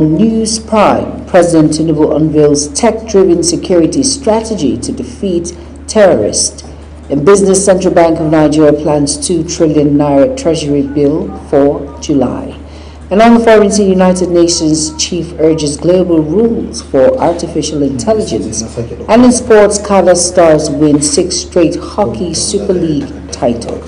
On News Prime, President Tinubu unveils tech-driven security strategy to defeat terrorists. In business, Central Bank of Nigeria plans 2 trillion naira treasury bill for July. And on the foreign scene, United Nations chief urges global rules for artificial intelligence. And in sports, Kada Stars win 6th straight Hockey Super League title.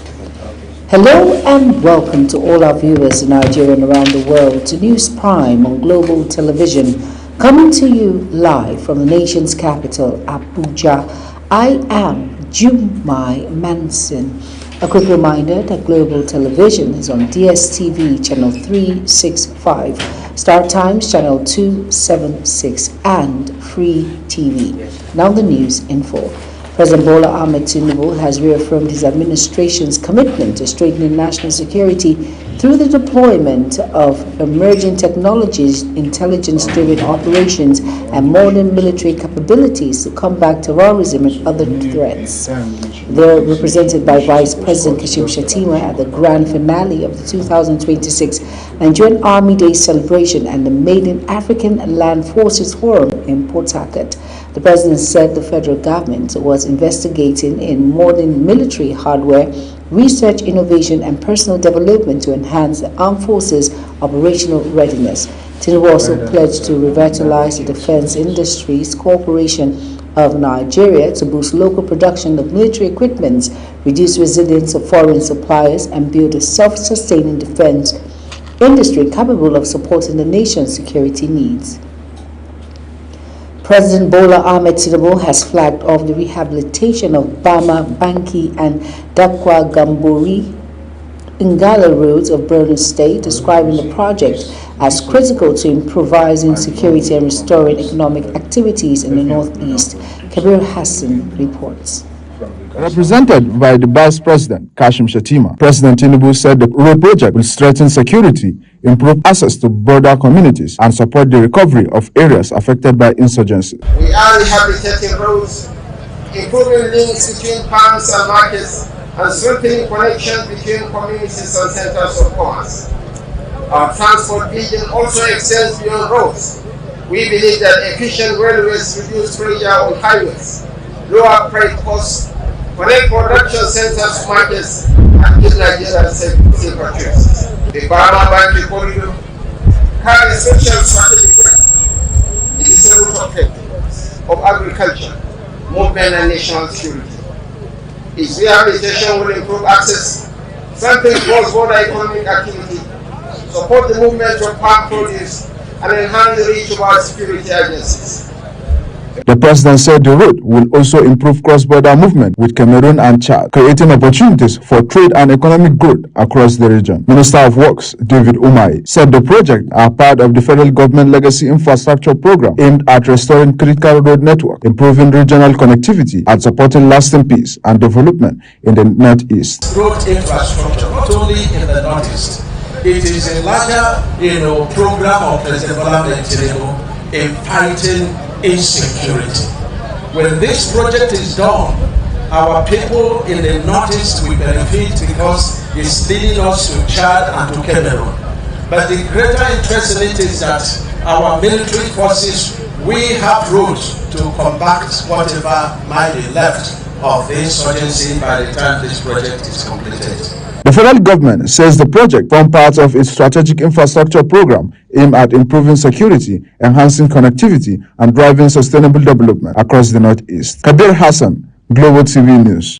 Hello and welcome to all our viewers in Nigeria and around the world to News Prime on Global Television, coming to you live from the nation's capital, Abuja. I am Jumai Manson. A quick reminder that Global Television is on DSTV channel 365, Star Times channel 276, and Free TV. Now the news in full. President Bola Ahmed Tinubu has reaffirmed his administration's commitment to strengthening national security through the deployment of emerging technologies, intelligence-driven operations, and modern military capabilities to combat terrorism and other threats. They're represented by Vice President Kashim Shettima at the grand finale of the 2026 Nigerian Army Day celebration and the Maiden African Land Forces Forum in Port Harcourt. The president said the federal government was investigating in modern military hardware, research, innovation, and personal development to enhance the armed forces' operational readiness. Tinubu also pledged to revitalize the Defense Industries Corporation of Nigeria to boost local production of military equipment, reduce resilience of foreign suppliers, and build a self-sustaining defense industry capable of supporting the nation's security needs. President Bola Ahmed Tinubu has flagged off the rehabilitation of Bama, Banki, and Dakwa Gambori Ngala roads of Borno State, describing the project as critical to improvising security and restoring economic activities in the Northeast. Kabir Hassan reports. Represented by the Vice President, Kashim Shettima, President Tinubu said the road project will strengthen security, improve access to border communities, and support the recovery of areas affected by insurgency. We are rehabilitating roads, improving links between farms and markets, and strengthening connections between communities and centers of commerce. Our transport vision also extends beyond roads. We believe that efficient railways reduce pressure on highways, lower freight costs, connect production centers to markets, and give Nigeria safer trips. The Bama Banki corridor carries special strategic weight. It is a route of trade, of agriculture, movement, and national security. Its rehabilitation will improve access, strengthen cross-border economic activity, support the movement of farm produce, and enhance the reach of our security agencies. The president said the road will also improve cross-border movement with Cameroon and Chad, creating opportunities for trade and economic growth across the region. Minister of Works, David Umahi, said the project are part of the federal government legacy infrastructure program aimed at restoring critical road network, improving regional connectivity, and supporting lasting peace and development in the Northeast. Road infrastructure, not only in the Northeast, it is a larger, program of President Bola Ahmed Tinubu in fighting insecurity. When this project is done, our people in the Northeast will benefit because it's leading us to Chad and to Cameroon. But the greater interest in it is that our military forces, we have roads to combat whatever might be left of the insurgency by the time this project is completed. The federal government says the project forms part of its strategic infrastructure program aimed at improving security, enhancing connectivity, and driving sustainable development across the Northeast. Kabir Hassan, Global TV News.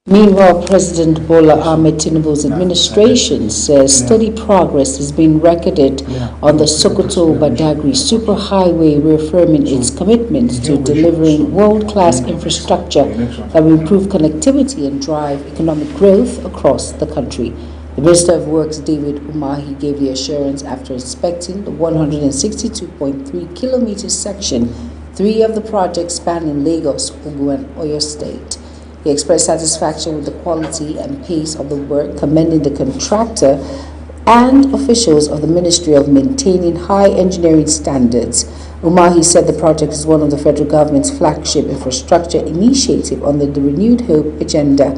Meanwhile, President Bola Ahmed Tinubu's administration says steady progress is being recorded on the Sokoto-Badagry superhighway, reaffirming its commitment to delivering world-class infrastructure that will improve connectivity and drive economic growth across the country. The Minister of Works, David Umahi, gave the assurance after inspecting the 162.3-kilometer section 3 of the project spanning Lagos, Ogun, and Oyo State. He expressed satisfaction with the quality and pace of the work, commending the contractor and officials of the Ministry of maintaining high engineering standards. Umahi said the project is one of the federal government's flagship infrastructure initiative under the Renewed Hope agenda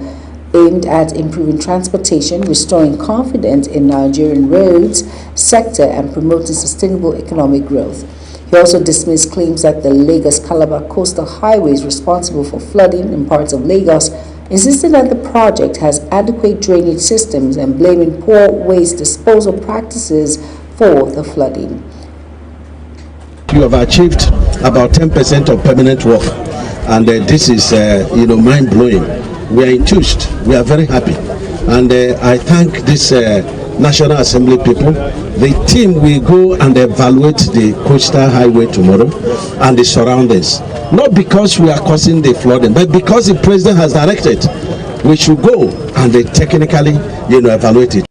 aimed at improving transportation, restoring confidence in Nigerian roads sector, and promoting sustainable economic growth. He also dismissed claims that the Lagos-Calabar Coastal Highway is responsible for flooding in parts of Lagos, insisting that the project has adequate drainage systems and blaming poor waste disposal practices for the flooding. You have achieved about 10% of permanent work, and this is mind-blowing. We are enthused. We are very happy, and I thank this National Assembly people. The team will go and evaluate the coastal highway tomorrow and the surroundings. Not because we are causing the flooding, but because the president has directed we should go and they technically, evaluate it.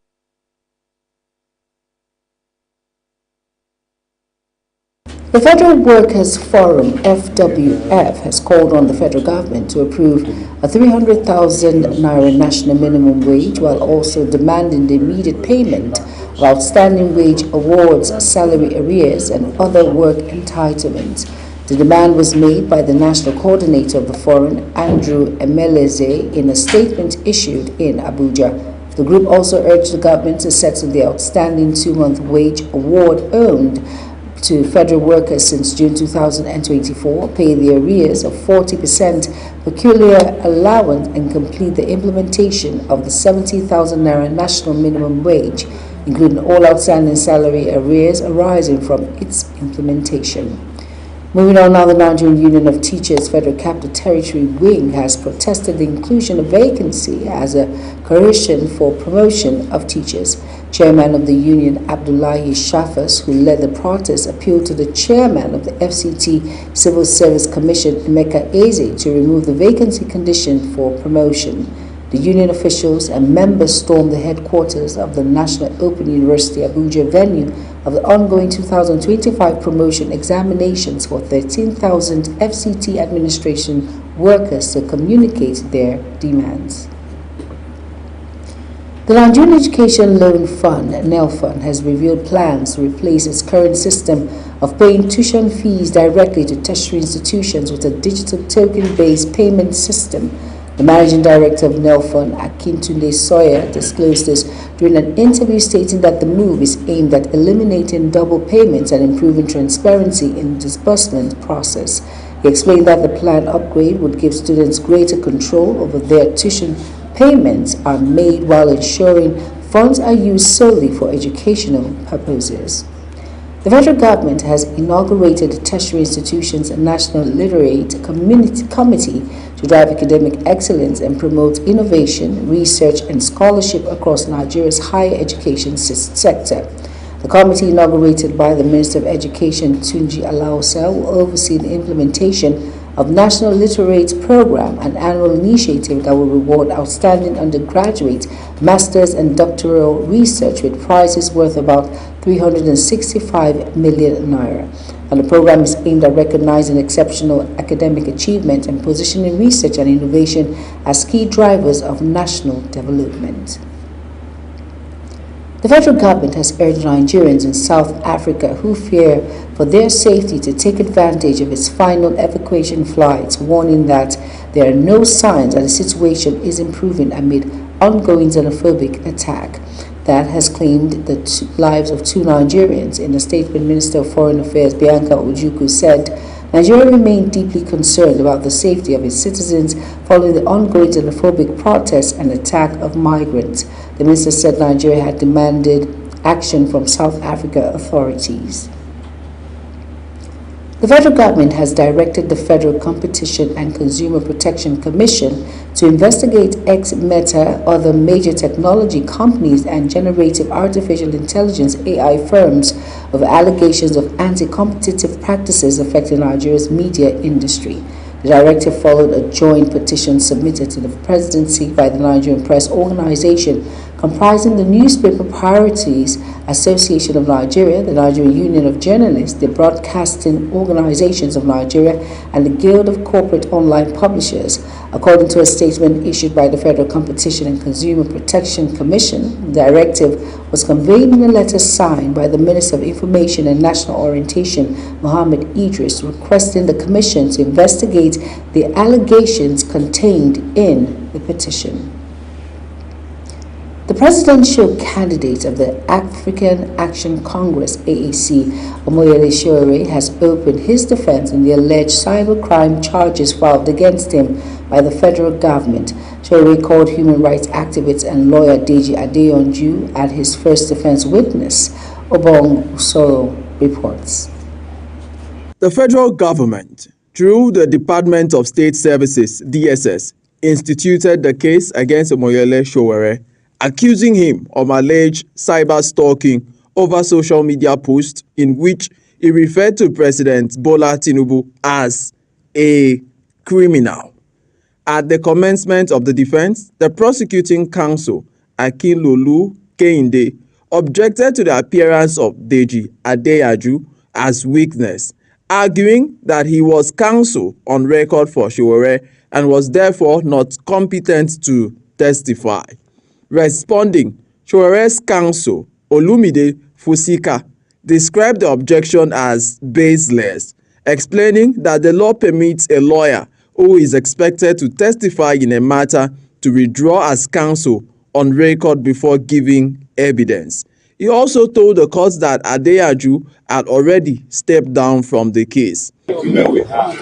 The Federal Workers Forum, FWF, has called on the federal government to approve a 300,000 naira national minimum wage, while also demanding the immediate payment of outstanding wage awards, salary arrears, and other work entitlements. The demand was made by the national coordinator of the forum, Andrew Emeleze, in a statement issued in Abuja. The group also urged the government to settle the outstanding 2-month wage award owed to federal workers since June 2024, pay the arrears of 40% peculiar allowance, and complete the implementation of the 70,000 naira national minimum wage, including all outstanding salary arrears arising from its implementation. Moving on now, the Nigerian Union of Teachers Federal Capital Territory Wing has protested the inclusion of vacancy as a coercion for promotion of teachers. Chairman of the union, Abdullahi Shafas, who led the protest, appealed to the chairman of the FCT Civil Service Commission, Emeka Eze, to remove the vacancy condition for promotion. The union officials and members stormed the headquarters of the National Open University Abuja venue of the ongoing 2025 promotion examinations for 13,000 FCT administration workers to communicate their demands. The Nigerian Education Loan Fund, NELFund, has revealed plans to replace its current system of paying tuition fees directly to tertiary institutions with a digital token-based payment system. The managing director of NELFund, Akintunde Sawyer, disclosed this during an interview, stating that the move is aimed at eliminating double payments and improving transparency in the disbursement process. He explained that the planned upgrade would give students greater control over their tuition payments are made while ensuring funds are used solely for educational purposes. The federal government has inaugurated the Tertiary Institutions National Literate Committee to drive academic excellence and promote innovation, research, and scholarship across Nigeria's higher education sector. The committee, inaugurated by the Minister of Education, Tunji Alaosa, will oversee the implementation of National Literate Program, an annual initiative that will reward outstanding undergraduate, master's, and doctoral research with prizes worth about 365 million naira. And the program is aimed at recognizing exceptional academic achievement and positioning research and innovation as key drivers of national development. The federal government has urged Nigerians in South Africa who fear for their safety to take advantage of its final evacuation flights, warning that there are no signs that the situation is improving amid ongoing xenophobic attack. That has claimed the lives of 2 Nigerians. In a statement, Minister of Foreign Affairs Bianca Ojukwu said Nigeria remained deeply concerned about the safety of its citizens following the ongoing xenophobic protests and attack of migrants. The minister said Nigeria had demanded action from South Africa authorities. The federal government has directed the Federal Competition and Consumer Protection Commission to investigate ex-Meta, other major technology companies, and generative artificial intelligence AI firms of allegations of anti-competitive practices affecting Nigeria's media industry. The directive followed a joint petition submitted to the presidency by the Nigerian Press Organization, comprising the Newspaper Priorities Association of Nigeria, the Nigerian Union of Journalists, the Broadcasting Organizations of Nigeria, and the Guild of Corporate Online Publishers. According to a statement issued by the Federal Competition and Consumer Protection Commission, the directive was conveyed in a letter signed by the Minister of Information and National Orientation, Mohammed Idris, requesting the Commission to investigate the allegations contained in the petition. The presidential candidate of the African Action Congress (AAC), Omoyele Sowore, has opened his defense in the alleged cybercrime charges filed against him by the federal government. Sowore called human rights activist and lawyer Deji Adeyanju as his first defense witness, Obong Usoro reports. The federal government, through the Department of State Services (DSS), instituted the case against Omoyele Sowore, accusing him of alleged cyber stalking over social media posts in which he referred to President Bola Tinubu as a criminal. At the commencement of the defense, the prosecuting counsel, Akinlolu Kehinde, objected to the appearance of Deji Adeyanju as witness, arguing that he was counsel on record for Sowore and was therefore not competent to testify. Responding, Sowore's counsel, Olumide Fusika, described the objection as baseless, explaining that the law permits a lawyer who is expected to testify in a matter to withdraw as counsel on record before giving evidence. He also told the court that Adeyanju had already stepped down from the case. Where we have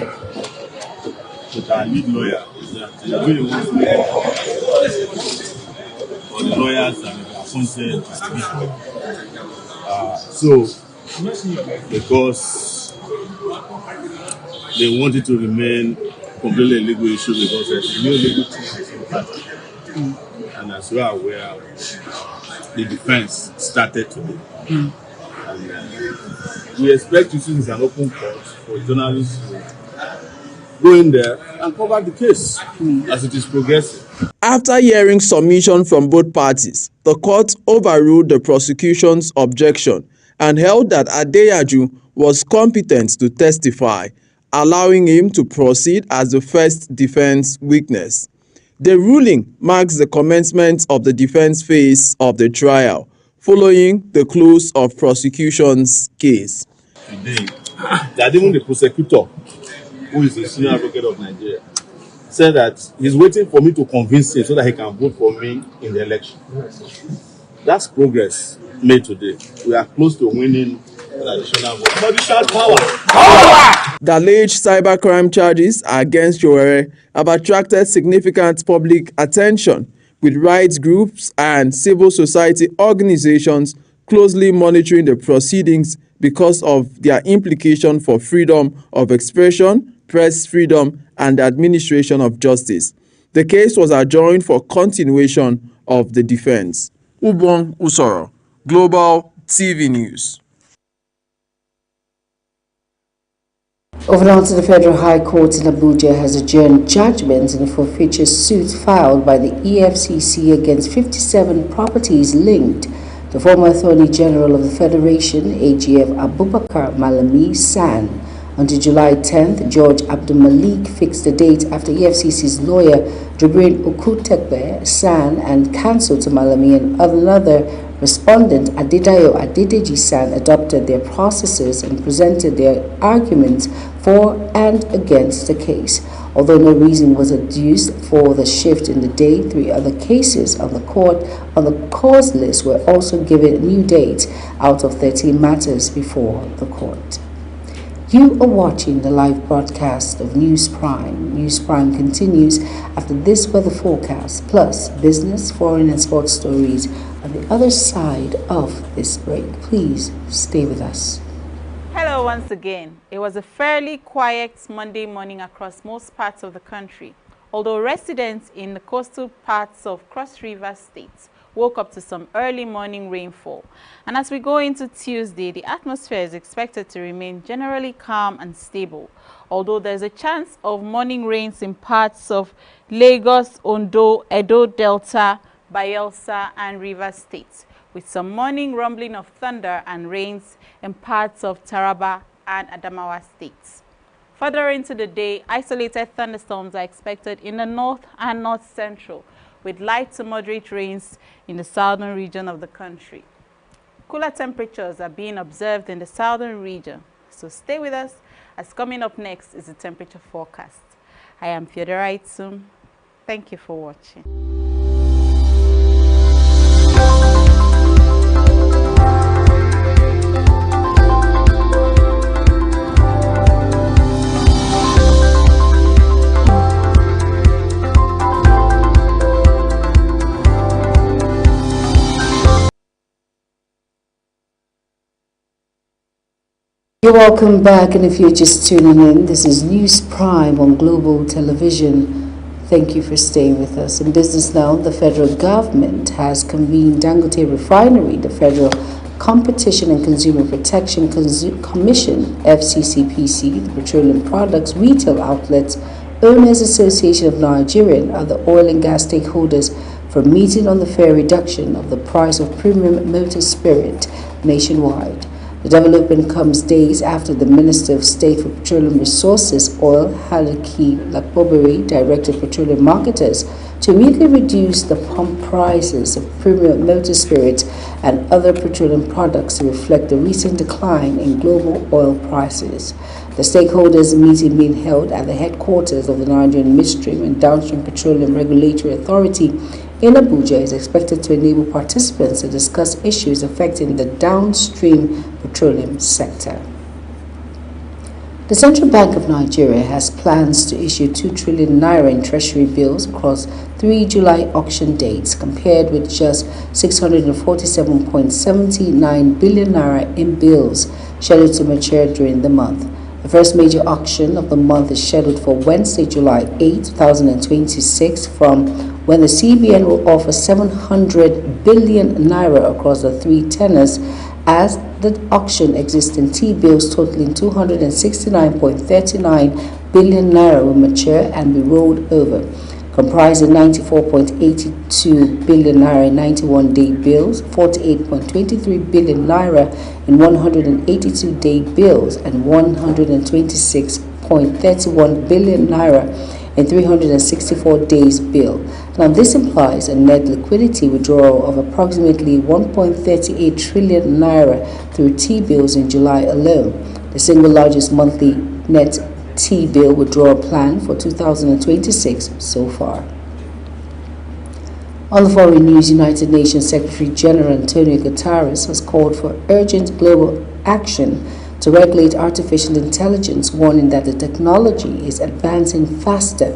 with our lead lawyer is that for the lawyers that have appointed so because they wanted to remain completely a legal issue because there's no legal thesis in the party. And as you are aware, the defense started today. And we expect to see this an open court for journalists to go in there and cover the case as it is progressing. After hearing submission from both parties, the court overruled the prosecution's objection and held that Adeyanju was competent to testify, allowing him to proceed as the first defense witness. The ruling marks the commencement of the defense phase of the trial, following the close of prosecution's case. Today, that even the prosecutor, who is the senior advocate of Nigeria, said that he's waiting for me to convince him so that he can vote for me in the election. That's progress made today. We are close to winning an additional vote. But shout power! The alleged cybercrime charges against Sowore have attracted significant public attention, with rights groups and civil society organizations closely monitoring the proceedings because of their implication for freedom of expression, press freedom, and administration of justice. The case was adjourned for continuation of the defense. Ubong Usoro, Global TV News. Over now to the Federal High Court in Abuja has adjourned judgment in a forfeiture suit filed by the EFCC against 57 properties linked to former Attorney General of the Federation, AGF Abubakar Malami SAN. Until July 10th, George Abdul Malik fixed the date after EFCC's lawyer Jibrin Okutekbe SAN and counsel to Malami and another respondent Adedayo Adedeji SAN adopted their processes and presented their arguments for and against the case. Although no reason was adduced for the shift in the date, 3 other cases on the cause list were also given new dates out of 13 matters before the court. You are watching the live broadcast of News Prime. News Prime continues after this weather forecast, plus business, foreign and sports stories on the other side of this break. Please stay with us. Hello once again. It was a fairly quiet Monday morning across most parts of the country, although residents in the coastal parts of Cross River State woke up to some early morning rainfall. And as we go into Tuesday, the atmosphere is expected to remain generally calm and stable, although there's a chance of morning rains in parts of Lagos, Ondo, Edo Delta, Bayelsa, and Rivers States, with some morning rumbling of thunder and rains in parts of Taraba and Adamawa States. Further into the day, isolated thunderstorms are expected in the north and north central, with light to moderate rains in the southern region of the country. Cooler temperatures are being observed in the southern region, so stay with us, as coming up next is the temperature forecast. I am Theodora Itzum. Thank you for watching. You're welcome back, and if you're just tuning in, this is News Prime on Global Television. Thank you for staying with us. In business now, the federal government has convened Dangote Refinery, the Federal Competition and Consumer Protection Commission, FCCPC, the Petroleum Products Retail Outlets Owners Association of Nigeria, and other oil and gas stakeholders for a meeting on the fair reduction of the price of premium motor spirit nationwide. The development comes days after the Minister of State for Petroleum Resources, Oil, Haliki Lakbobere, directed petroleum marketers to immediately reduce the pump prices of premium motor spirits and other petroleum products to reflect the recent decline in global oil prices. The stakeholders meeting being held at the headquarters of the Nigerian Midstream and Downstream Petroleum Regulatory Authority in Abuja is expected to enable participants to discuss issues affecting the downstream petroleum sector. The Central Bank of Nigeria has plans to issue 2 trillion naira in treasury bills across 3 July auction dates, compared with just 647.79 billion naira in bills scheduled to mature during the month. The first major auction of the month is scheduled for Wednesday, July 8, 2026, from when the CBN will offer 700 billion naira across the 3 tenors, as the auction existing T-bills totaling 269.39 billion naira will mature and be rolled over, comprising 94.82 billion naira in 91-day bills, 48.23 billion naira in 182-day bills, and 126.31 billion naira in 364 days bill. Now, this implies a net liquidity withdrawal of approximately 1.38 trillion naira through T-bills in July alone, the single largest monthly net T-bill withdrawal plan for 2026 so far. On the foreign news, United Nations Secretary General Antonio Guterres has called for urgent global action to regulate artificial intelligence, warning that the technology is advancing faster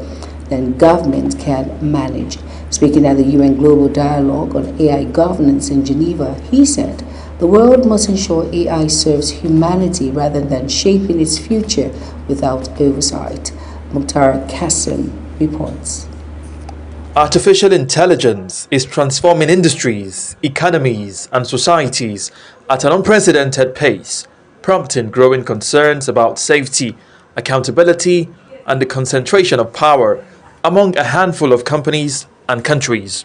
than government can manage. Speaking at the UN Global Dialogue on AI governance in Geneva, he said, "The world must ensure AI serves humanity rather than shaping its future without oversight." Mukhtar Qasim reports. Artificial intelligence is transforming industries, economies, and societies at an unprecedented pace, prompting growing concerns about safety, accountability, and the concentration of power among a handful of companies and countries.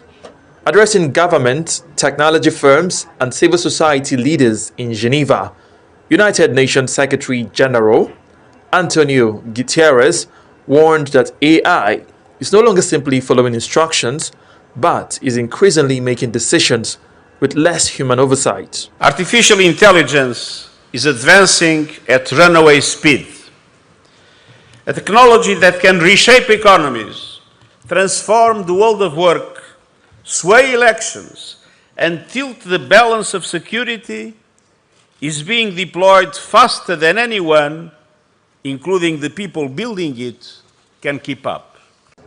Addressing government, technology firms, and civil society leaders in Geneva, United Nations Secretary General Antonio Guterres warned that AI is no longer simply following instructions, but is increasingly making decisions with less human oversight. Artificial intelligence is advancing at runaway speed. A technology that can reshape economies, transform the world of work, sway elections, and tilt the balance of security is being deployed faster than anyone, including the people building it, can keep up.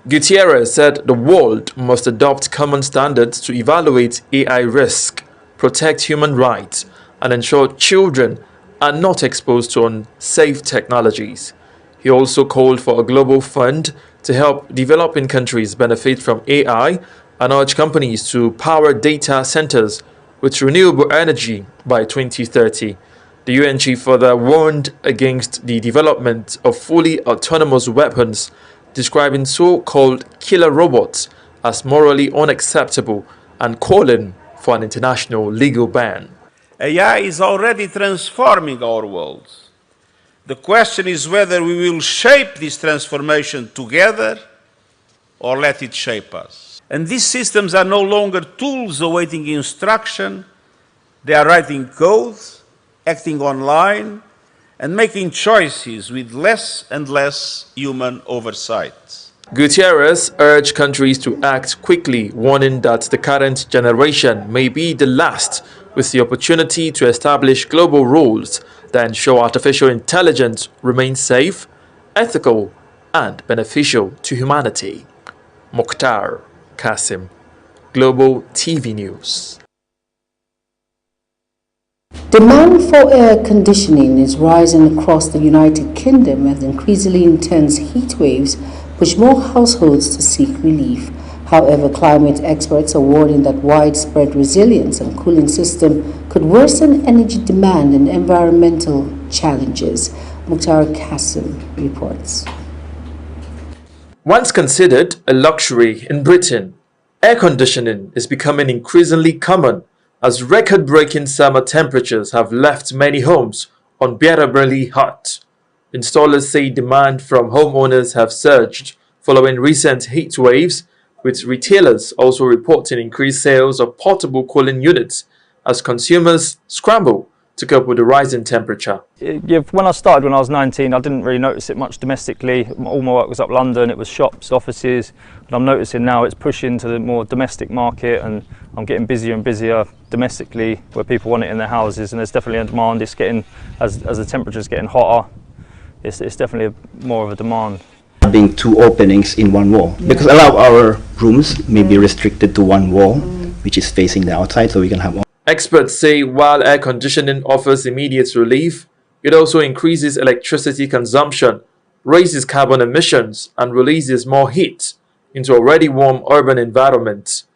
Guterres said the world must adopt common standards to evaluate AI risk, protect human rights, and ensure children are not exposed to unsafe technologies. He also called for a global fund to help developing countries benefit from AI and urged companies to power data centers with renewable energy by 2030. The UN chief further warned against the development of fully autonomous weapons, describing so-called killer robots as morally unacceptable and calling for an international legal ban. AI is already transforming our world. The question is whether we will shape this transformation together or let it shape us. And these systems are no longer tools awaiting instruction. They are writing code, acting online, and making choices with less and less human oversight. Guterres urged countries to act quickly, warning that the current generation may be the last with the opportunity to establish global rules that ensure artificial intelligence remains safe, ethical, and beneficial to humanity. Mukhtar Qasim, Global TV News. Demand for air conditioning is rising across the United Kingdom as increasingly intense heat waves push more households to seek relief. However, climate experts are warning that widespread resilience and cooling system could worsen energy demand and environmental challenges. Mukhtar Qasim reports. Once considered a luxury in Britain, air conditioning is becoming increasingly common as record-breaking summer temperatures have left many homes unbearably hot. Installers say demand from homeowners have surged following recent heat waves, with retailers also reporting increased sales of portable cooling units as consumers scramble to cope with the rising temperature. Yeah, when I started when I was 19, I didn't really notice it much domestically. All my work was up London, it was shops, offices, but I'm noticing now it's pushing to the more domestic market, and I'm getting busier and busier domestically where people want it in their houses, and there's definitely a demand. It's getting, as the temperature's getting hotter, it's definitely more of a demand. Having two openings in one wall, because a lot of our rooms may be restricted to one wall, which is facing the outside, so we can have one. Experts say while air conditioning offers immediate relief, it also increases electricity consumption, raises carbon emissions, and releases more heat into already warm urban environments.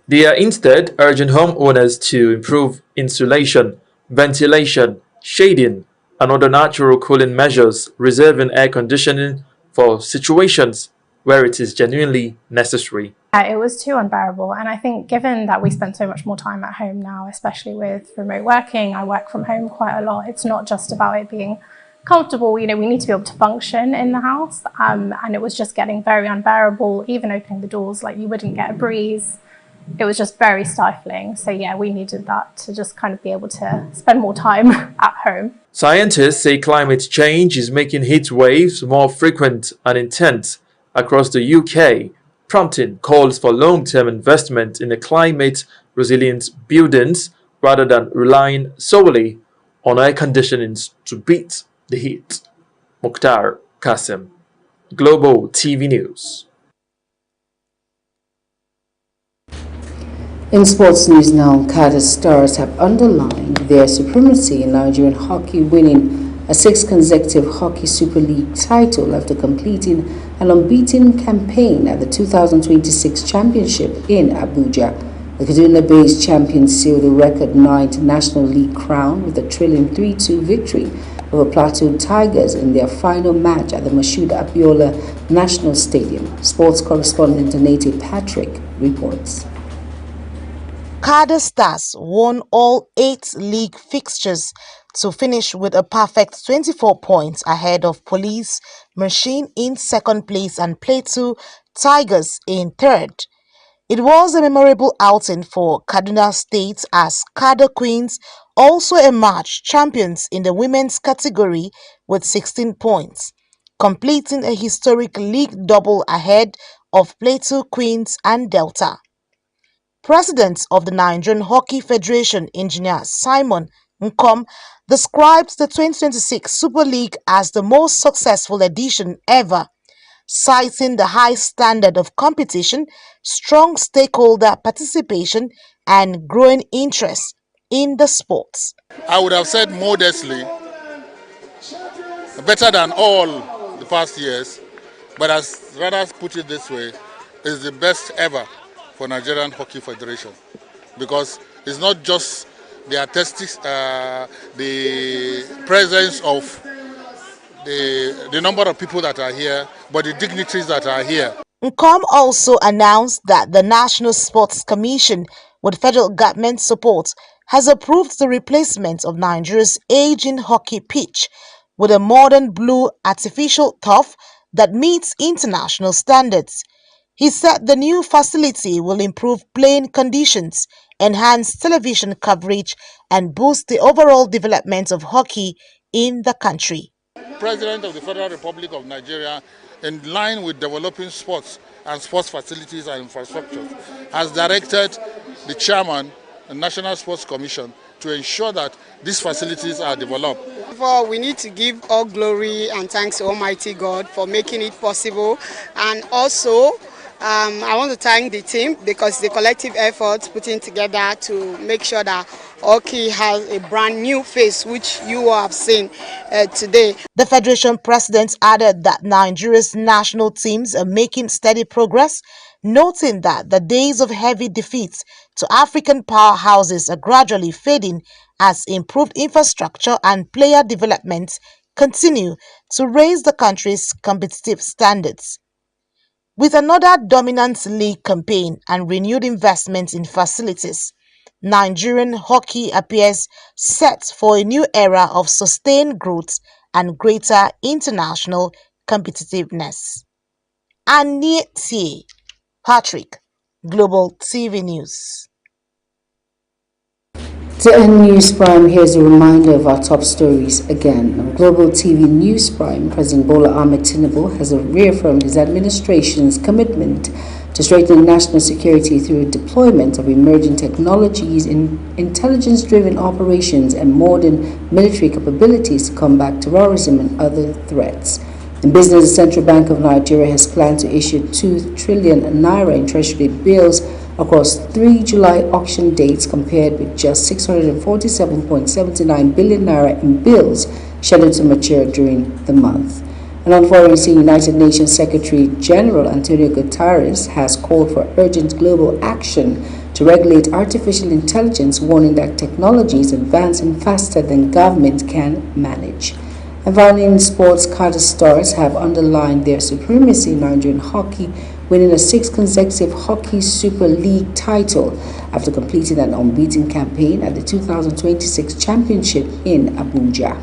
They are instead urging homeowners to improve insulation, ventilation, shading, and other natural cooling measures, reserving air conditioning for situations where it is genuinely necessary. It was too unbearable, and I think given that we spend so much more time at home now, especially with remote working, I work from home quite a lot, it's not just about it being comfortable, we need to be able to function in the house, and it was just getting very unbearable. Even opening the doors, like, you wouldn't get a breeze. It was just very stifling. So yeah, we needed that to just kind of be able to spend more time at home. Scientists say climate change is making heat waves more frequent and intense across the UK, prompting calls for long-term investment in the climate-resilient buildings rather than relying solely on air conditioning to beat the heat. Mukhtar Qasim, Global TV News. In sports news now, Carter Stars have underlined their supremacy in Nigerian hockey, winning a 6th consecutive Hockey Super League title after completing an unbeaten campaign at the 2026 championship in Abuja. The Kaduna-based champions sealed a record 9th National League crown with a thrilling 3-2 victory over Plateau Tigers in their final match at the Moshood Abiola National Stadium. Sports correspondent Donate Patrick reports. Carter Stars won all 8 league fixtures to finish with a perfect 24 points ahead of Police Machine in 2nd place and Plateau Tigers in 3rd. It was a memorable outing for Kaduna State as Carter Queens also emerged champions in the women's category with 16 points, completing a historic league double ahead of Plateau Queens and Delta. President of the Nigerian Hockey Federation, Engineer Simon Nkom, described the 2026 Super League as the most successful edition ever, citing the high standard of competition, strong stakeholder participation, and growing interest in the sports. I would have said modestly, better than all the past years, but as rather put it this way, is the best ever for Nigerian Hockey Federation, because it's not just the artistics, the presence of the number of people that are here, but the dignitaries that are here. Nkom also announced that the National Sports Commission, with federal government support, has approved the replacement of Nigeria's aging hockey pitch with a modern blue artificial turf that meets international standards. He said the new facility will improve playing conditions, enhance television coverage, and boost the overall development of hockey in the country. President of the Federal Republic of Nigeria, in line with developing sports and sports facilities and infrastructure, has directed the chairman, the National Sports Commission, to ensure that these facilities are developed. Therefore, we need to give all glory and thanks to Almighty God for making it possible, and also I want to thank the team because the collective effort putting together to make sure that hockey has a brand new face, which you have seen today. The Federation president added that Nigeria's national teams are making steady progress, noting that the days of heavy defeats to African powerhouses are gradually fading as improved infrastructure and player development continue to raise the country's competitive standards. With another dominant league campaign and renewed investment in facilities, Nigerian hockey appears set for a new era of sustained growth and greater international competitiveness. Anitie Patrick, Global TV News. To end News Prime, here's a reminder of our top stories again. On Global TV News Prime, President Bola Ahmed Tinubu has reaffirmed his administration's commitment to strengthening national security through deployment of emerging technologies in intelligence-driven operations and modern military capabilities to combat terrorism and other threats. In business, the Central Bank of Nigeria has planned to issue 2 trillion naira in treasury bills across 3 July auction dates, compared with just 647.79 billion naira in bills scheduled to mature during the month. And on foreign scene, United Nations Secretary General Antonio Guterres has called for urgent global action to regulate artificial intelligence, warning that technology is advancing faster than government can manage. And finally, in sports, Carter Stars have underlined their supremacy in Nigerian hockey, winning a 6th consecutive Hockey Super League title after completing an unbeaten campaign at the 2026 Championship in Abuja.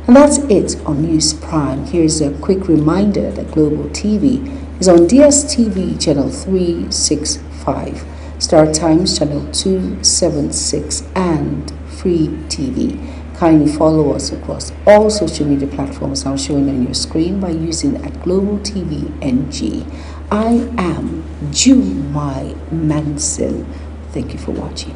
And that's it on News Prime. Here's a quick reminder that Global TV is on DSTV channel 365, Star Times channel 276, and Free TV. Kindly follow us across all social media platforms now showing on your screen by using @Global TV NG. I am Jumai Manson. Thank you for watching.